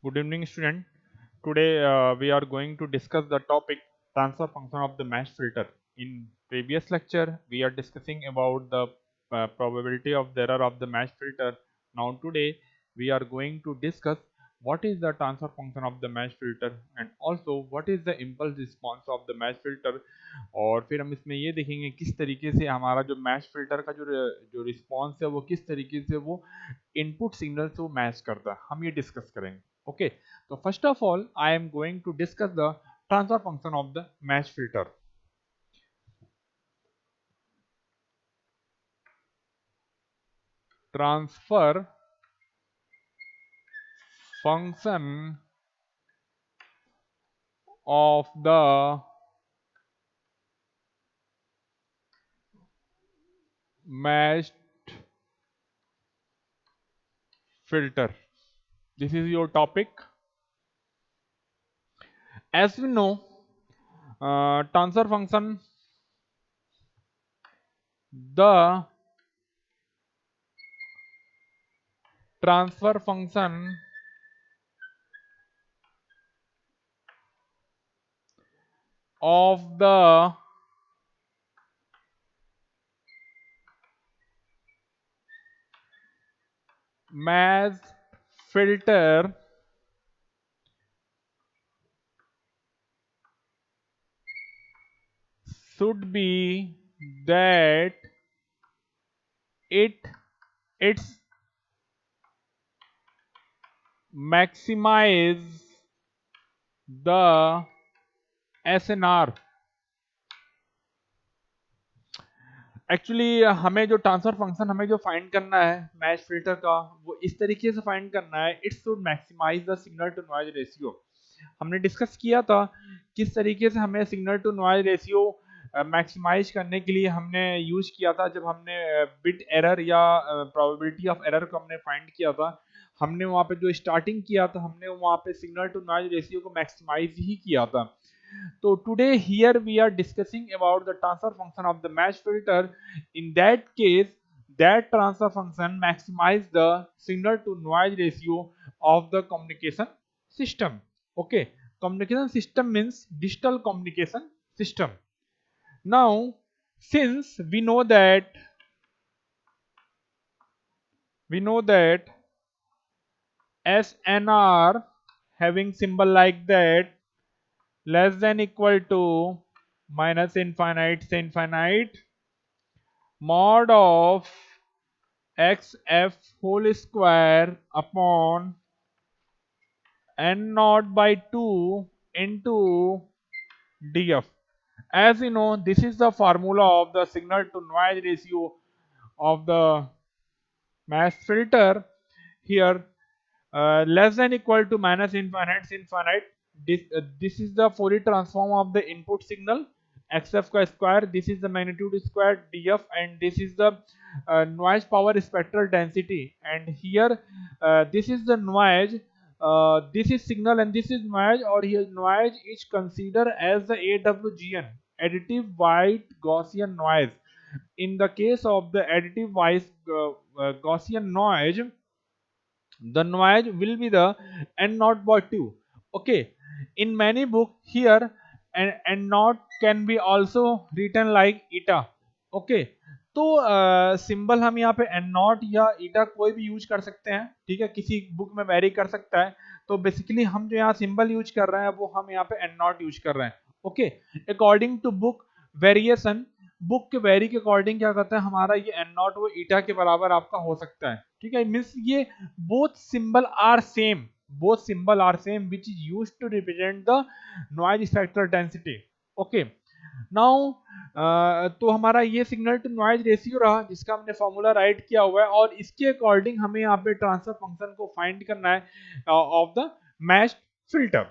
Good evening, student. Today we are going to discuss the topic transfer function of the mesh filter. In previous lecture, we are discussing about the probability of the error of the mesh filter. Now today we are going to discuss what is the transfer function of the mesh filter and also what is the impulse response of the mesh filter. और फिर हम इसमें ये देखेंगे किस तरीके से हमारा जो मैच फिल्टर का जो रिस्पॉन्स है वो किस तरीके से वो इनपुट सिग्नल से वो मैच करता है, हम ये डिस्कस करेंगे. ओके, तो first of all I am going to discuss the transfer function of the match filter. Transfer function of the match filter. This is your topic. As we know, transfer function, the transfer function of the match filter should be that it its maximize the SNR. Actually हमें जो transfer function हमें जो find करना है match filter का वो इस तरीके से फाइंड करना है, it should maximise the signal to noise ratio. हमने डिस्कस किया था किस तरीके से हमें signal to noise ratio maximise करने के लिए हमने यूज किया था. जब हमने बिट एरर या प्रोबेबिलिटी ऑफ एरर को हमने फाइंड किया था, हमने वहाँ पे जो स्टार्टिंग किया था हमने वहाँ पे सिग्नल टू नॉइज रेशियो को मैक्सिमाइज ही किया था. So today here we are discussing about the transfer function of the match filter. In that case, that transfer function maximize the signal to noise ratio of the communication system. Okay, communication system means digital communication system. Now, since we know that SNR having symbol like that less than equal to minus infinite से infinite mod of xf whole square upon n naught by 2 into df. As you know, this is the formula of the signal to noise ratio of the mass filter. Here less than equal to minus infinite से infinite. This is the Fourier transform of the input signal xf का square. This is the magnitude square df and this is the noise power spectral density. And here this is the noise. This is signal and this is noise, or here noise is considered as the AWGN, additive white Gaussian noise. In the case of the additive white Gaussian noise, the noise will be the n naught by 2. Okay, in many book here n naught can be also written like eta. Okay, तो symbol हम यहाँ पे N not या ईटा कोई भी use कर सकते हैं, ठीक है, किसी बुक में वेरी कर सकता है. तो बेसिकली हम जो यहाँ सिंबल यूज कर रहे हैं वो हम यहाँ पे एन नॉट यूज कर रहे हैं. Okay, according to book variation, book के वेरी के अकॉर्डिंग क्या करता है हमारा ये एन नॉट वो ईटा के बराबर आपका हो सकता है. ठीक है, मीन्स ये both symbol are same, both symbol are same which is used to represent the noise spectral density. Okay, now तो हमारा ये सिग्नल टू नॉइज रेशियो रहा जिसका हमने फॉर्मूला राइट किया हुआ है और इसके अकॉर्डिंग हमें यहाँ पे ट्रांसफर फंक्शन को फाइंड करना है of the matched filter.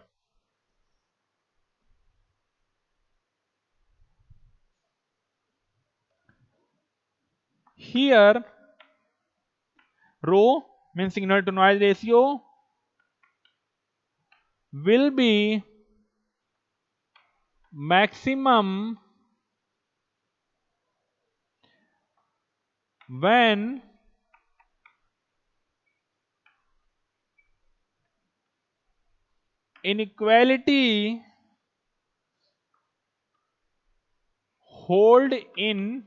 Here rho means signal to noise ratio will be maximum when inequality hold in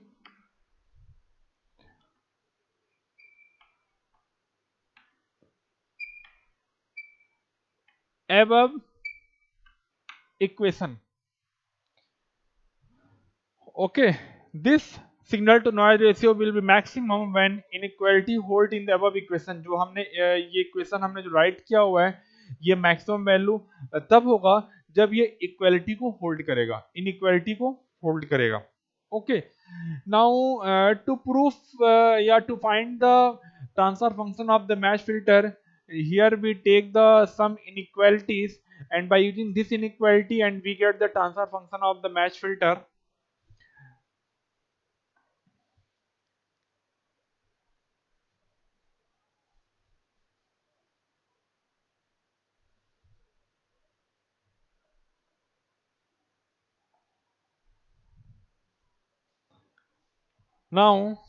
above equation. Okay, this signal to noise ratio will be maximum when inequality hold in the above equation. जो हमने ये equation हमने जो right किया हुआ है, ये maximum value तब होगा जब ये इक्वालिटी को होल्ड करेगा, इनइक्वालिटी को होल्ड करेगा. Okay, now to prove yeah, to find the transfer function of the match filter, here we take the some inequalities, and by using this inequality and we get the transfer function of the match filter. Now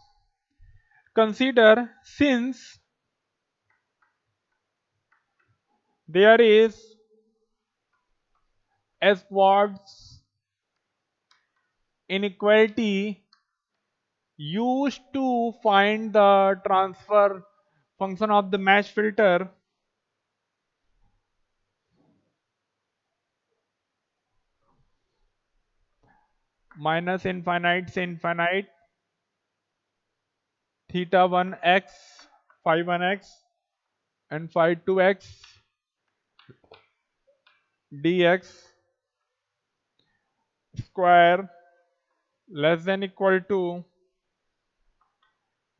consider, since there is Edwards inequality used to find the transfer function of the match filter, minus infinite से infinite theta 1 x phi 1 x and phi 2 x dx square less than equal to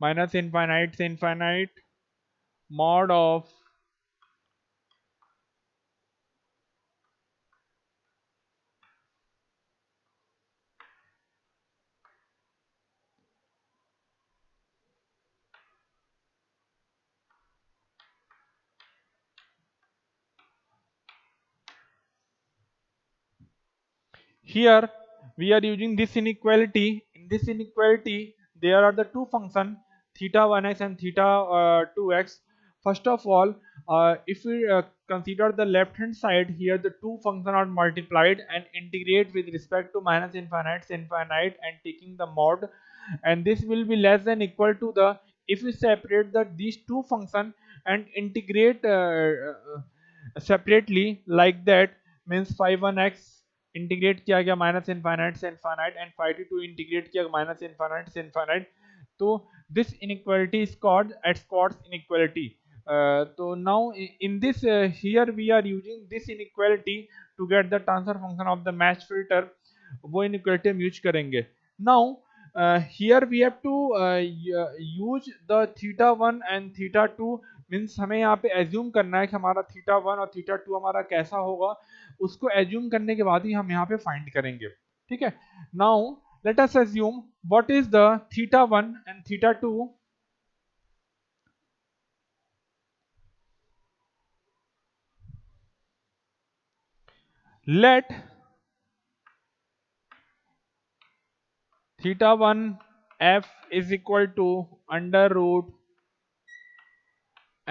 minus infinite से infinite mod of here we are using this inequality. In this inequality, there are the two functions theta 1x and theta 2x. First of all, if we consider the left hand side, here the two functions are multiplied and integrate with respect to minus infinite to infinite and taking the mod, and this will be less than equal to the, if we separate these two functions and integrate separately like that, means phi 1x integrate किया गया minus infinite से infinite and phi two integrate किया minus infinite से infinite. तो this inequality is called Schwarz inequality. तो now in this here we are using this inequality to get the transfer function of the match filter. वो inequality हम use करेंगे. Now here we have to use the theta 1 and theta 2. Means हमें यहाँ पे assume करना है कि हमारा थीटा 1 और थीटा 2 हमारा कैसा होगा. उसको एज्यूम करने के बाद ही हम यहाँ पे फाइंड करेंगे. ठीक है. Now let us assume what is the theta 1 and theta 2. Let theta 1 f is equal to under root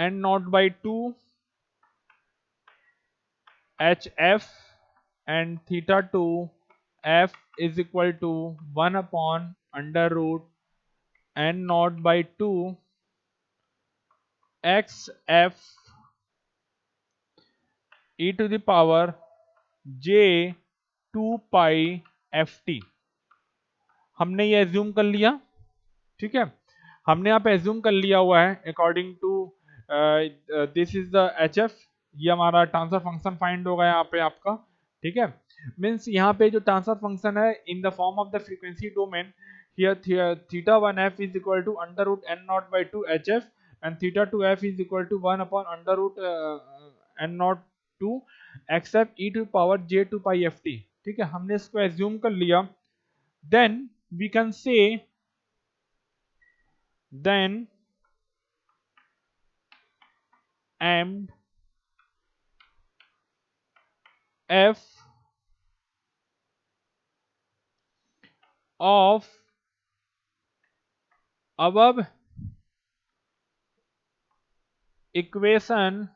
n naught by 2 hf, and theta 2 f is equal to 1 upon under root n naught by 2 xf e to the power j 2 pi ft. हमने ये assume कर लिया. ठीक है, हमने यहाँ पे assume कर लिया हुआ है according to this is the H F. ये हमारा ट्रांसफर फंक्शन फाइंड होगा यहाँ पे आपका. ठीक है, मीन्स यहाँ पे जो ट्रांसफर फंक्शन है in the form of the frequency domain, here theta 1 f is equal to under root n naught by 2 H F and theta 2 f is equal to 1 upon under root n naught 2 X F E to power j 2 pi f t. ठीक है, हमने इसको assume कर लिया. Then we can say then and f of above equation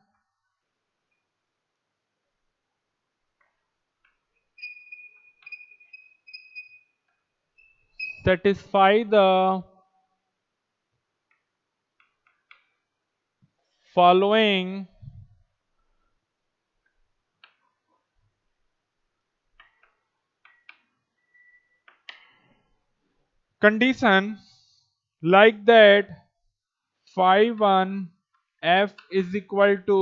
satisfy the following condition like that phi 1 f is equal to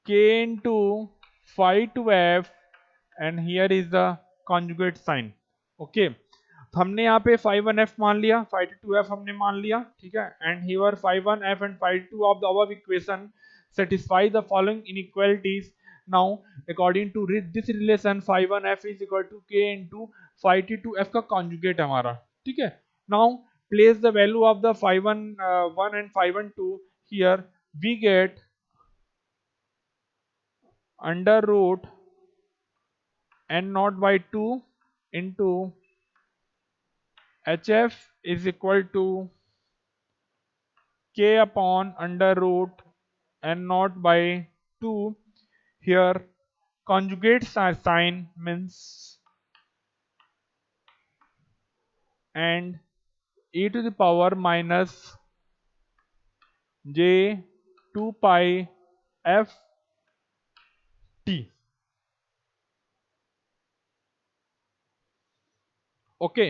k into phi 2 f and here is the conjugate sign. Okay तो हमने यहाँ पे phi 1 f मान लिया, phi 2 f हमने मान लिया, ठीक है, and here phi 1 f and phi 2 of the above equation satisfy the following inequalities. Now according to this relation phi 1 f is equal to k into phi 2 f का conjugate है हमारा, ठीक है. Now place the value of the phi 1 1 and phi 1 2 here. We get under root n naught by 2 into hf is equal to k upon under root n naught by 2. Here conjugate sign means and e to the power minus j 2 pi f t. Okay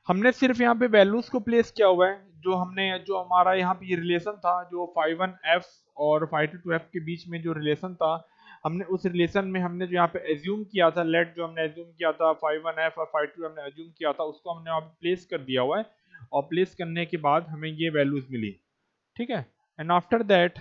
हमने सिर्फ यहाँ पे values को place किया हुआ है, जो हमारा यहाँ पे ये रिलेशन था, जो phi 1 f और phi 2 f के बीच में जो रिलेशन था, हमने उस रिलेशन में हमने जो यहाँ पे एज्यूम किया था, लेट जो हमने एज्यूम किया था phi 1 f और phi 2 हमने एज्यूम किया था, उसको हमने यहाँ पे प्लेस कर दिया हुआ है और प्लेस करने के बाद हमें ये वैल्यूज मिली, ठीक है. And after that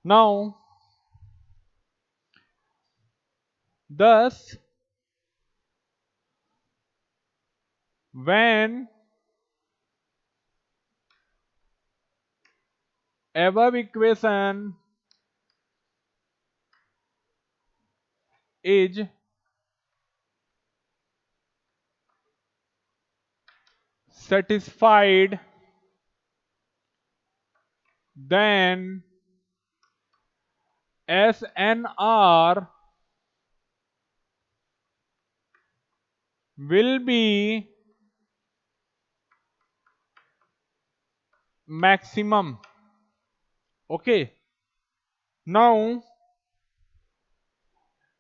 now thus when above equation is satisfied, then SNR will be maximum. Okay. Now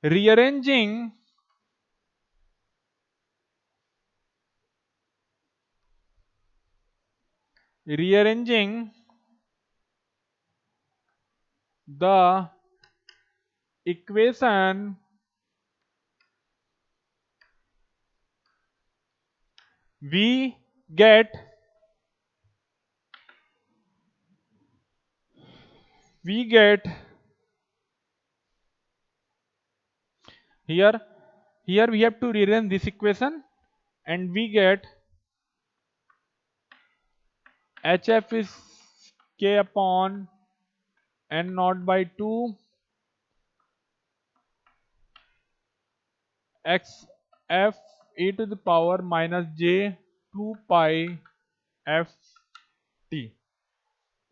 rearranging the equation we get here we have to rearrange this equation and we get HF is k upon n naught by 2 x f e to the power minus j 2 pi f t.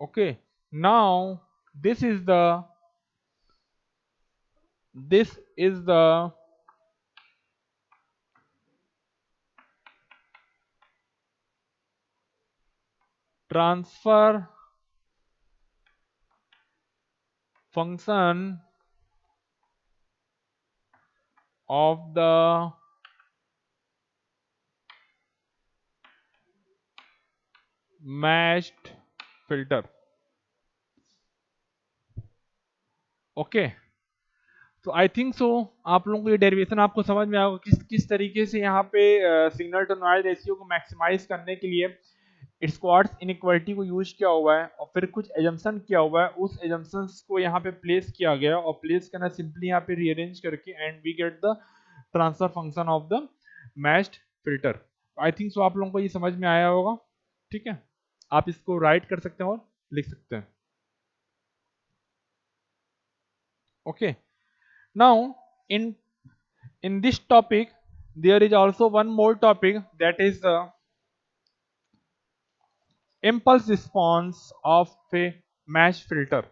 Okay, now this is the transfer function of the meshed filter. Okay तो आई think so आप लोगों को ये derivation आपको समझ में आएगा किस किस तरीके से यहाँ पे सिग्नल टू नॉइज रेशियो को मैक्सिमाइज करने के लिए स्क्वाट्स इनइक्वालिटी को यूज किया हुआ है और फिर कुछ एजम्पशन किया हुआ है, उस एजम्पशंस को यहाँ पे प्लेस किया गया और प्लेस करना सिंपली यहाँ पे रीअरेंज करके and we get the transfer function of the matched filter. I think so आप लोगों को ये समझ में आया होगा, ठीक है. ठीक है, आप इसको राइट कर सकते हैं और लिख सकते हैं. Okay, now in this topic there is also one more topic, that is the impulse response of a match filter.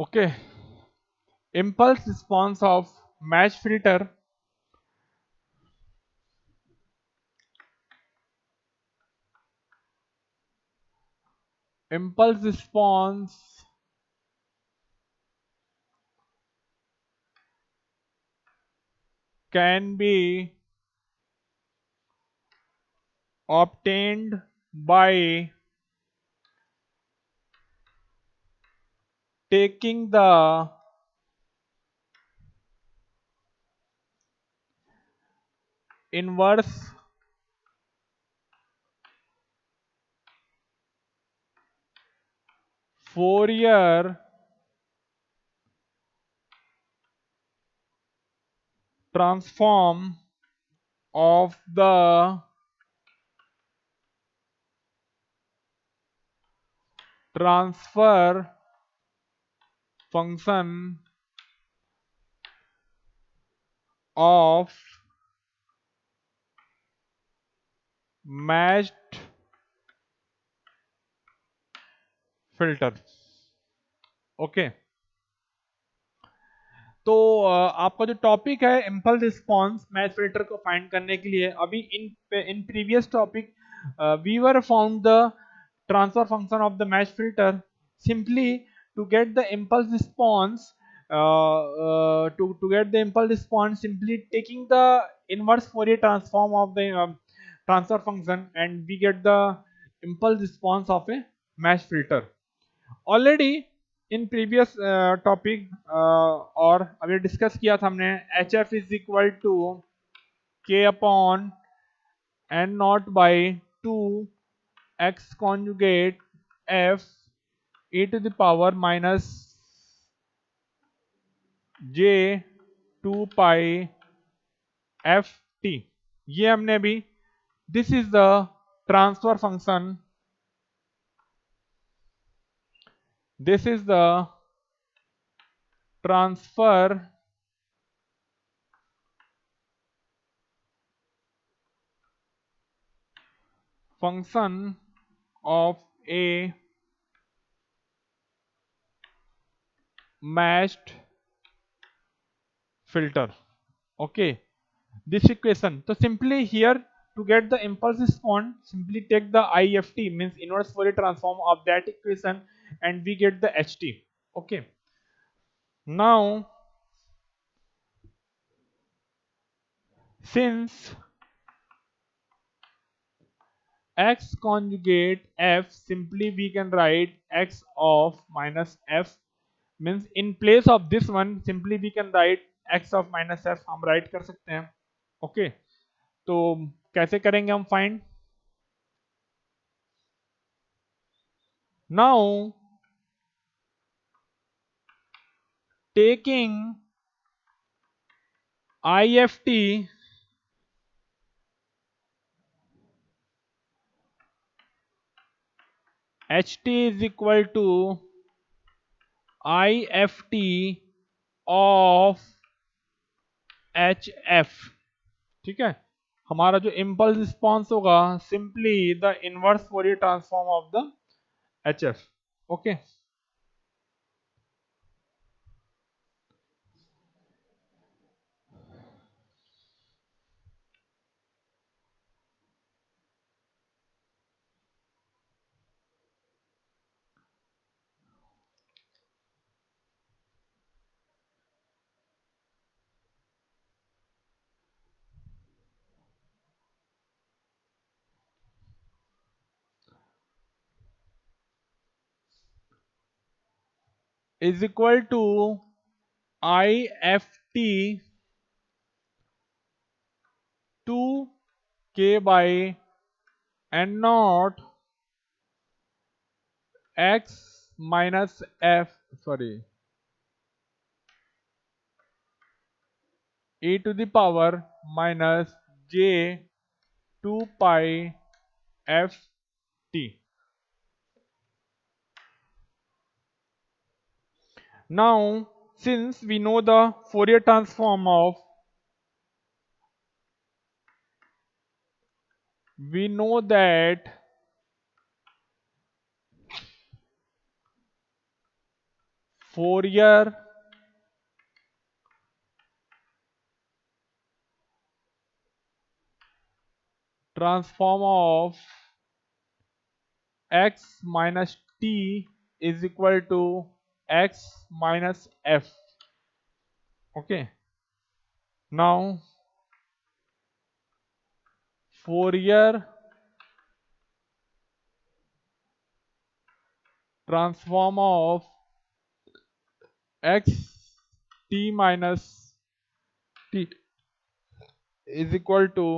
Okay, impulse response of match filter. Impulse response can be obtained by taking the inverse Fourier transform of the transfer function of matched filter. Okay, तो आपका जो topic है impulse response match filter को find करने के लिए, अभी in previous topic we were found the transfer function of the match filter. Simply to get the impulse response, to get the impulse response, simply taking the inverse Fourier transform of the transfer function, and we get the impulse response of a match filter. Already in previous topic और अभी discuss किया था हमने, H F is equal to K upon N naught by two X conjugate F e to the power minus J two pi F T. ये हमने अभी, this is the transfer function, this is the transfer function of a matched filter. Okay, this equation, so simply here, to get the impulse response, simply take the IFT, means inverse Fourier transform of that equation, and we get the HT. Okay, now since x conjugate f, simply we can write x of minus f, means in place of this one simply we can write x of minus f, हम write कर सकते हैं. Okay, तो कैसे करेंगे हम find? Now taking IFT, HT is equal to IFT of HF. ठीक है, हमारा जो इम्पल्स रिस्पॉन्स होगा simply the inverse Fourier transform of the HF. Okay, is equal to I F T 2 k by N naught X minus F sorry e to the power minus j 2 pi f t. Now, since we know the Fourier transform of, we know that Fourier transform of x minus t is equal to x minus f. Okay. Now, Fourier transform of x t minus t is equal to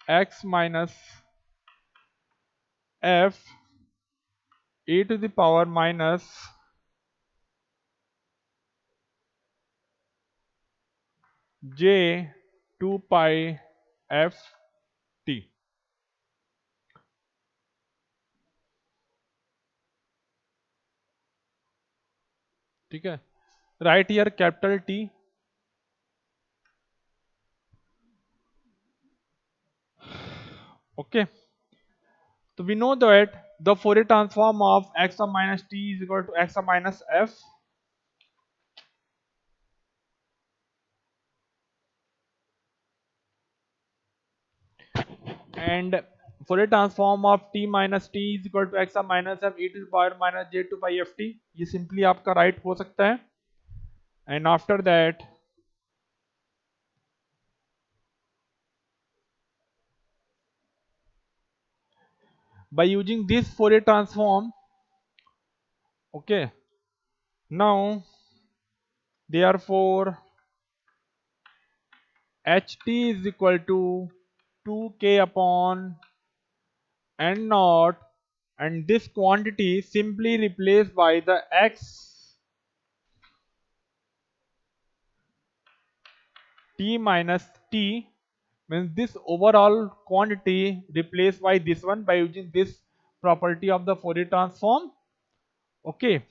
x minus f e to the power minus j 2 pi f t. ठीक है, right here capital T. Okay, so we know that the Fourier transform of x of minus t is equal to x of minus f. And Fourier transform of t minus t is equal to x of minus f e to the power minus j 2 pi f t. ये simply आपका right हो सकता है. And after that, by using this Fourier transform, okay, now therefore ht is equal to 2k upon n naught, and this quantity simply replaced by the x t minus t, means this overall quantity replaced by this one by using this property of the Fourier transform. Okay,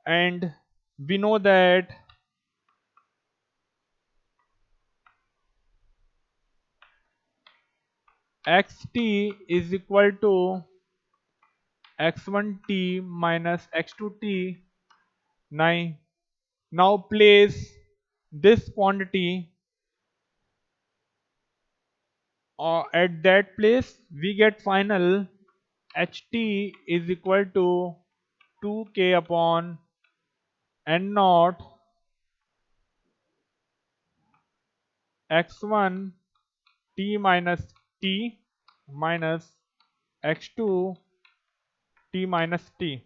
and we know that xt is equal to x1t minus x2t. Now place this quantity at that place, we get final ht is equal to 2k upon n naught x1 t minus t minus x2 t minus t.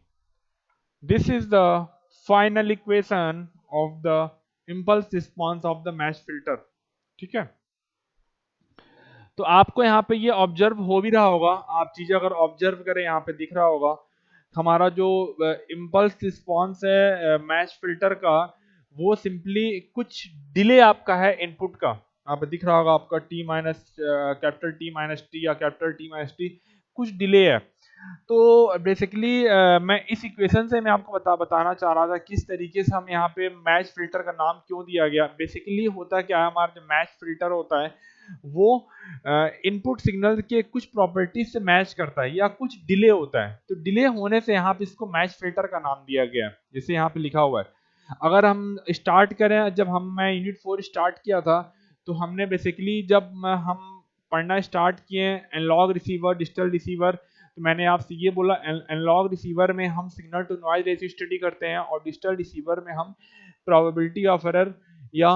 This is the final equation of the impulse response of the mesh filter. ठीक है, तो आपको यहाँ पे ये observe हो भी रहा होगा, आप चीजें अगर ऑब्जर्व करें यहाँ पे दिख रहा होगा हमारा जो इम्पल्स रिस्पॉन्स है मैच फिल्टर का, वो सिंपली कुछ डिले आपका है इनपुट का. आप दिख रहा होगा आपका T minus capital T minus T या कैपिटल टी माइनस टी कुछ डिले है. तो बेसिकली मैं इस इक्वेशन से मैं आपको बताना चाह रहा था किस तरीके से हम यहाँ पे मैच फिल्टर का नाम क्यों दिया गया. बेसिकली होता क्या है, हमारा जो मैच फिल्टर होता है वो इनपुट सिग्नल के कुछ प्रॉपर्टीज से मैच करता है या कुछ डिले होता है. तो डिले होने से यहाँ पे इसको मैच फिल्टर का नाम दिया गया है, जैसे यहाँ पे लिखा हुआ है. अगर हम स्टार्ट करें, जब मैं यूनिट 4 स्टार्ट किया था तो हमने बेसिकली जब हम पढ़ना स्टार्ट किए एनालॉग रिसीवर डिजिटल रिसीवर, तो मैंने आपसे ये बोला एनालॉग रिसीवर में हम signal to noise ratio study करते हैं और डिजिटल रिसीवर में हम प्रोबेबिलिटी ऑफ एरर या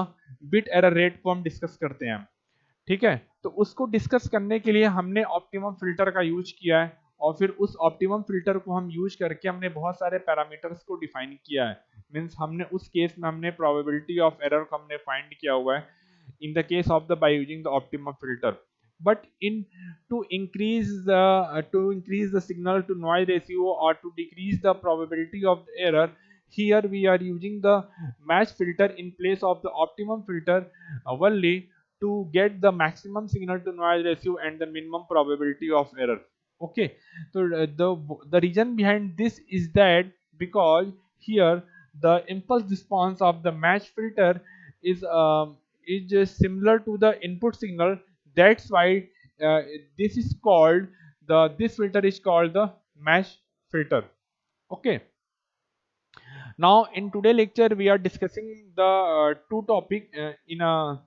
बिट एरर रेट को हम डिस्कस करते हैं. ठीक है, तो उसको डिस्कस करने के लिए हमने ऑप्टिमम फिल्टर का यूज किया है. और फिर उस ऑप्टिमम फिल्टर को हम यूज करके हमने बहुत सारे पैरामीटर्स को डिफाइन किया है। मीन्स हमने उस केस में हमने प्रोबेबिलिटी ऑफ एरर को हमने फाइंड किया हुआ है in the case of the by using the optimum filter. But in to increase the signal to noise ratio or to decrease the probability of the error, here we are using the match filter in place of the optimum filter only to get the maximum signal to noise ratio and the minimum probability of error. Okay, so the reason behind this is that because here the impulse response of the match filter is just similar to the input signal. That's why uh, this is called this filter is called the mesh filter. Okay, now in today lecture we are discussing the two topic in a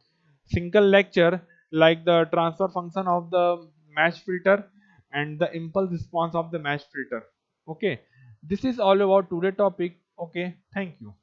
single lecture, like the transfer function of the mesh filter and the impulse response of the mesh filter. Okay, this is all about today topic. Okay, thank you.